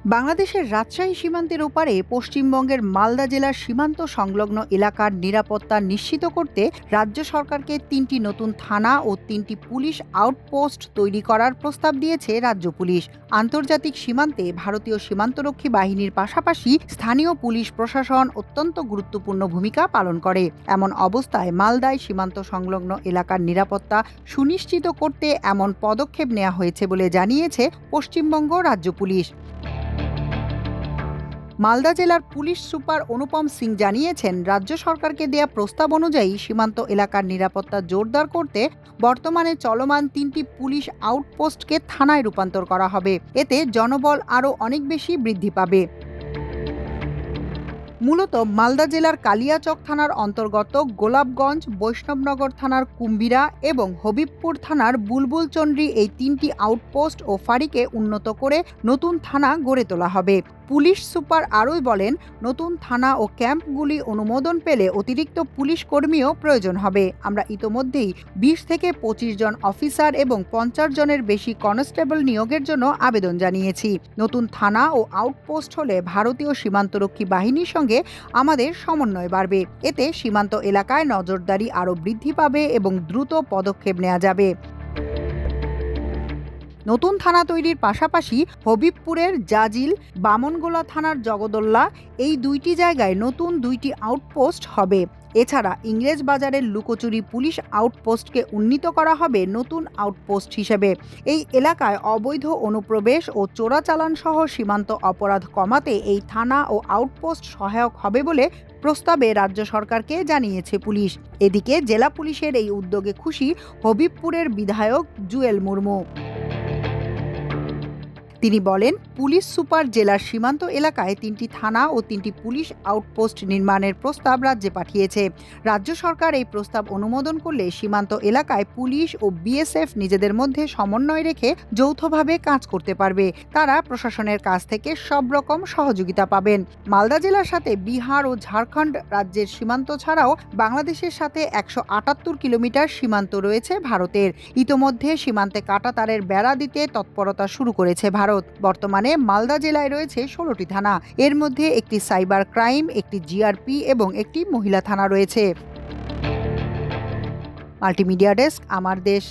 বাংলাদেশের রাজশাহী সীমান্তের ওপারে পশ্চিমবঙ্গের মালদা জেলার সীমান্ত সংলগ্ন এলাকার নিরাপত্তা নিশ্চিত করতে রাজ্য সরকারকে ৩টি নতুন থানা ও ৩টি পুলিশ আউটপোস্ট তৈরি করার প্রস্তাব দিয়েছে রাজ্য পুলিশ। আন্তর্জাতিক সীমান্তে ভারতীয় সীমান্তরক্ষী বাহিনীর পাশাপাশি স্থানীয় পুলিশ প্রশাসন অত্যন্ত গুরুত্বপূর্ণ ভূমিকা পালন করে। এমন অবস্থায় মালদায় সীমান্ত সংলগ্ন এলাকার নিরাপত্তা সুনিশ্চিত করতে এমন পদক্ষেপ নেওয়া হয়েছে বলে জানিয়েছে পশ্চিমবঙ্গ রাজ্য পুলিশ। মালদা জেলার পুলিশ সুপার অনুপম সিং জানিয়েছেন, রাজ্য সরকারকে দেয়া প্রস্তাব অনুযায়ী সীমান্ত এলাকার নিরাপত্তা জোরদার করতে বর্তমানে চলমান ৩টি পুলিশ আউটপোস্টকে থানায় রূপান্তর করা হবে। এতে জনবল আরও অনেক বেশি বৃদ্ধি পাবে। মূলত মালদা জেলার কালিয়াচক থানার অন্তর্গত গোলাপগঞ্জ, বৈষ্ণবনগর থানার কুম্ভীরা এবং হবিবপুর থানার বুলবুলচন্ডী এই ৩টি আউটপোস্ট ও ফাঁড়িকে উন্নত করে নতুন থানা গড়ে তোলা হবে। পুলিশ সুপার আরও বলেন, নতুন থানা ও ক্যাম্পগুলি অনুমোদন পেলে অতিরিক্ত পুলিশ কর্মীও প্রয়োজন হবে। আমরা ইতোমধ্যেই ২০ থেকে ২৫ জন অফিসার এবং ৫০ জনের বেশি কনস্টেবল নিয়োগের জন্য আবেদন জানিয়েছি। নতুন থানা ও আউটপোস্ট হলে ভারতীয় সীমান্তরক্ষী বাহিনীর সঙ্গে আমাদের সমন্বয় বাড়বে। এতে সীমান্ত এলাকায় নজরদারি আরও বৃদ্ধি পাবে এবং দ্রুত পদক্ষেপ নেওয়া যাবে। নতুন থানা তৈরির পাশাপাশি হবিবপুরের জাজিল, বামনগোলা থানার জগদল্লা এই ২টি জায়গায় নতুন ২টি আউটপোস্ট হবে। এছাড়া ইংরেজ বাজারের লুকোচুরি পুলিশ আউটপোস্টকে উন্নীত করা হবে নতুন আউটপোস্ট হিসেবে। এই এলাকায় অবৈধ অনুপ্রবেশ ও চোরাচালান সহ সীমান্ত অপরাধ কমাতে এই থানা ও আউটপোস্ট সহায়ক হবে বলে প্রস্তাবে রাজ্য সরকারকে জানিয়েছে পুলিশ। এদিকে জেলা পুলিশের এই উদ্যোগে খুশি হবিবপুরের বিধায়ক জুয়েল মুর্মু। তিনি বলেন, পুলিশ সুপার জেলার সীমান্ত এলাকায় ৩টি থানা ও ৩টি পুলিশ আউটপোস্ট নির্মাণের প্রস্তাব রাজ্যে পাঠিয়েছে। রাজ্য সরকার এই প্রস্তাব অনুমোদন করলে সীমান্ত এলাকায় পুলিশ ও বিএসএফ নিজেদের মধ্যে সমন্বয় রেখে যৌথভাবে কাজ করতে পারবে। তারা প্রশাসনের কাছ থেকে সব রকম সহযোগিতা পাবেন। মালদা জেলার সাথে বিহার ও ঝাড়খণ্ড রাজ্যের সীমান্ত ছাড়াও বাংলাদেশের সাথে ১৭৮ কিলোমিটার সীমান্ত রয়েছে ভারতের। ইতোমধ্যে সীমান্তে কাঁটাতারের বেড়া দিতে তৎপরতা শুরু করেছে ভারত। বর্তমানে মালদা জেলায় রয়েছে ১৬টি থানা। এর মধ্যে একটি সাইবার ক্রাইম, একটি জিআরপি এবং একটি মহিলা থানা রয়েছে। মাল্টিমিডিয়া ডেস্ক, আমার দেশ।